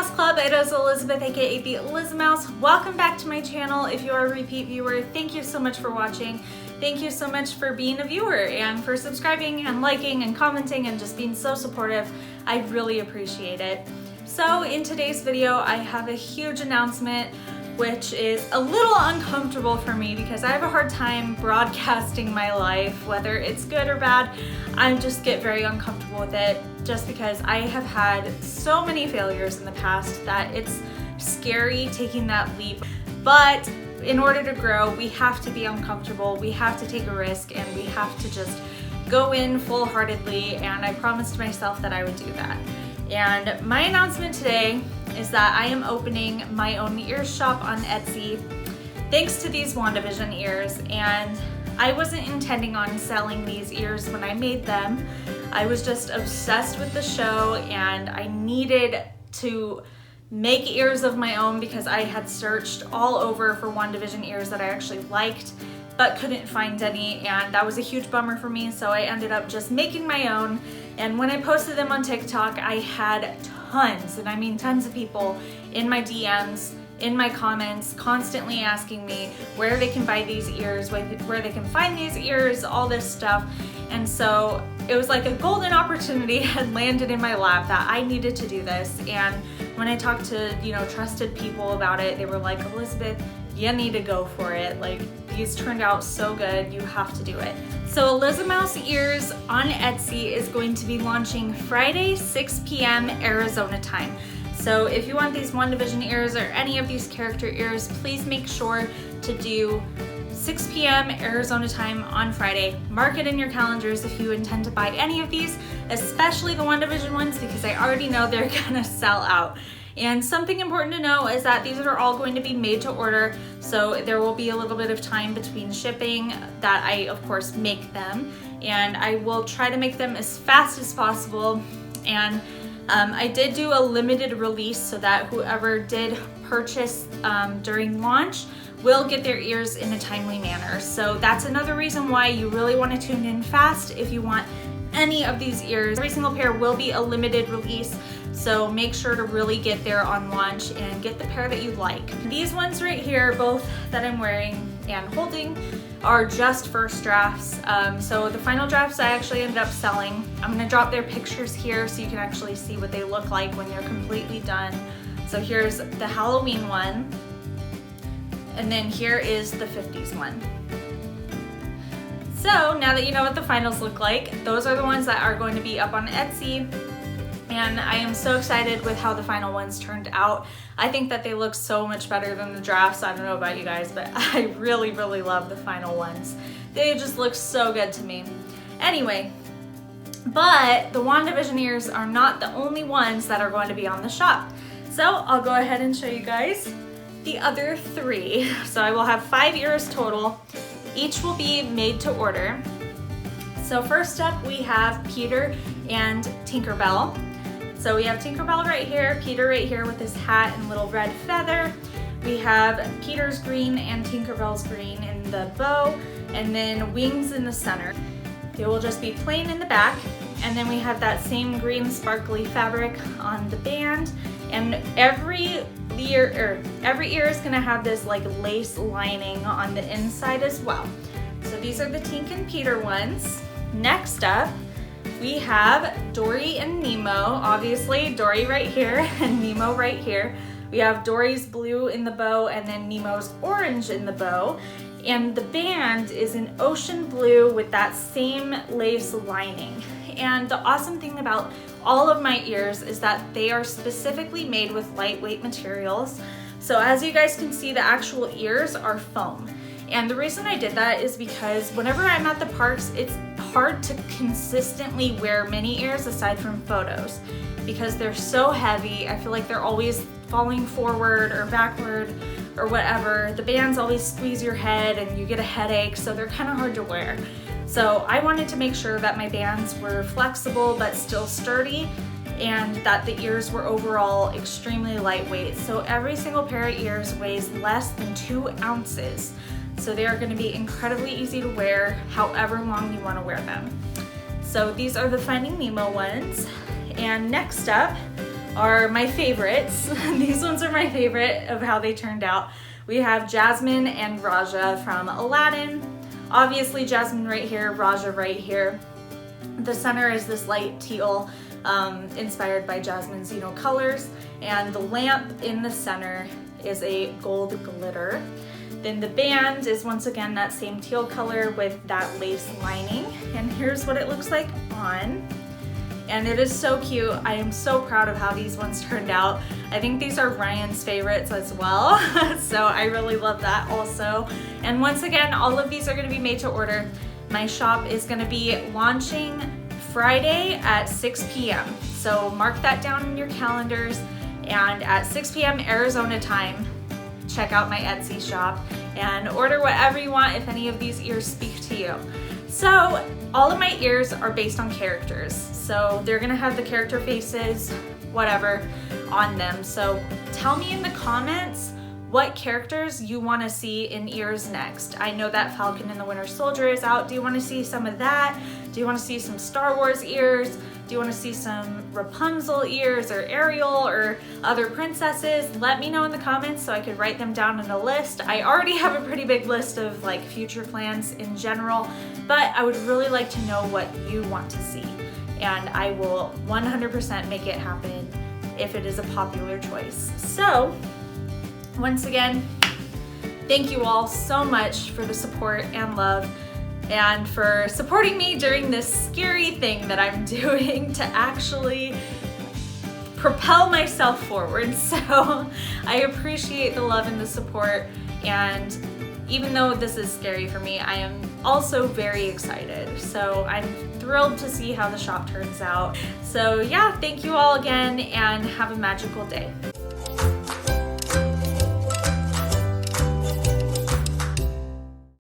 Mouse Club, it is Elizabeth, aka the ElizaMouse. Welcome back to my channel. If you are a repeat viewer, thank you so much for watching. Thank you so much for being a viewer and for subscribing and liking and commenting and just being so supportive. I really appreciate it. So in today's video, I have a huge announcement, which is a little uncomfortable for me because I have a hard time broadcasting my life, whether it's good or bad. I just get very uncomfortable with it just because I have had so many failures in the past that it's scary taking that leap. But in order to grow, we have to be uncomfortable, we have to take a risk, and we have to just go in full-heartedly, and I promised myself that I would do that. And my announcement today is that I am opening my own ear shop on Etsy thanks to these Wandavision ears. And I wasn't intending on selling these ears when I made them. I was just obsessed with the show and I needed to make ears of my own because I had searched all over for Wandavision ears that I actually liked but couldn't find any, and that was a huge bummer for me, so I ended up just making my own. And when I posted them on TikTok, I had tons, and I mean tons of people in my DMs, in my comments, constantly asking me where they can buy these ears, where they can find these ears, all this stuff. And so it was like a golden opportunity had landed in my lap that I needed to do this. And when I talked to, trusted people about it, they were like, Elizabeth, you need to go for it. Like, these turned out so good, you have to do it. So ElizaMouse Ears on Etsy is going to be launching Friday, 6 p.m. Arizona time. So if you want these Wandavision ears or any of these character ears, please make sure to do 6 p.m. Arizona time on Friday. Mark it in your calendars if you intend to buy any of these, especially the Wandavision ones, because I already know they're gonna sell out. And something important to know is that these are all going to be made to order, so there will be a little bit of time between shipping that I, of course, make them. And I will try to make them as fast as possible. And I did do a limited release so that whoever did purchase during launch will get their ears in a timely manner. So that's another reason why you really want to tune in fast if you want any of these ears. Every single pair will be a limited release, so make sure to really get there on launch and get the pair that you like. These ones right here, both that I'm wearing and holding, are just first drafts. So the final drafts I actually ended up selling. I'm gonna drop their pictures here so you can actually see what they look like when they're completely done. So here's the Halloween one, and then here is the 50s one. So now that you know what the finals look like, those are the ones that are going to be up on Etsy. And I am so excited with how the final ones turned out. I think that they look so much better than the drafts. I don't know about you guys, but I really, really love the final ones. They just look so good to me. Anyway, but the Wandavision ears are not the only ones that are going to be on the shop. So I'll go ahead and show you guys the other 3. So I will have 5 ears total. Each will be made to order. So first up we have Peter and Tinkerbell. So we have Tinkerbell right here, Peter right here with his hat and little red feather. We have Peter's green and Tinkerbell's green in the bow, and then wings in the center. They will just be plain in the back. And then we have that same green sparkly fabric on the band. And every ear is gonna have this like lace lining on the inside as well. So these are the Tink and Peter ones. Next up, we have Dory and Nemo. Obviously, Dory right here and Nemo right here. We have Dory's blue in the bow and then Nemo's orange in the bow. And the band is an ocean blue with that same lace lining. And the awesome thing about all of my ears is that they are specifically made with lightweight materials. So as you guys can see, the actual ears are foam. And the reason I did that is because whenever I'm at the parks, it's hard to consistently wear mini ears aside from photos because they're so heavy. I feel like they're always falling forward or backward or whatever. The bands always squeeze your head and you get a headache, so they're kind of hard to wear. So I wanted to make sure that my bands were flexible but still sturdy, and that the ears were overall extremely lightweight. So every single pair of ears weighs less than 2 ounces. So they are going to be incredibly easy to wear however long you want to wear them. So these are the Finding Nemo ones. And next up, are my favorites. These ones are my favorite of how they turned out. We have Jasmine and Raja from Aladdin. Obviously Jasmine right here, Raja right here. The center is this light teal, inspired by Jasmine's, colors. And the lamp in the center is a gold glitter. Then the band is once again that same teal color with that lace lining. And here's what it looks like on. And it is so cute. I am so proud of how these ones turned out. I think these are Ryan's favorites as well. So I really love that also. And once again, all of these are gonna be made to order. My shop is gonna be launching Friday at 6 p.m. So mark that down in your calendars. And at 6 p.m. Arizona time, check out my Etsy shop and order whatever you want if any of these ears speak to you. So all of my ears are based on characters. So they're gonna have the character faces, whatever, on them. So tell me in the comments what characters you wanna see in ears next. I know that Falcon and the Winter Soldier is out. Do you wanna see some of that? Do you wanna see some Star Wars ears? Do you want to see some Rapunzel ears or Ariel or other princesses? Let me know in the comments so I could write them down in a list. I already have a pretty big list of like future plans in general, but I would really like to know what you want to see. And I will 100% make it happen if it is a popular choice. So once again, thank you all so much for the support and love, and for supporting me during this scary thing that I'm doing to actually propel myself forward. So I appreciate the love and the support, and even though this is scary for me, I am also very excited. So I'm thrilled to see how the shop turns out. So yeah, thank you all again and have a magical day.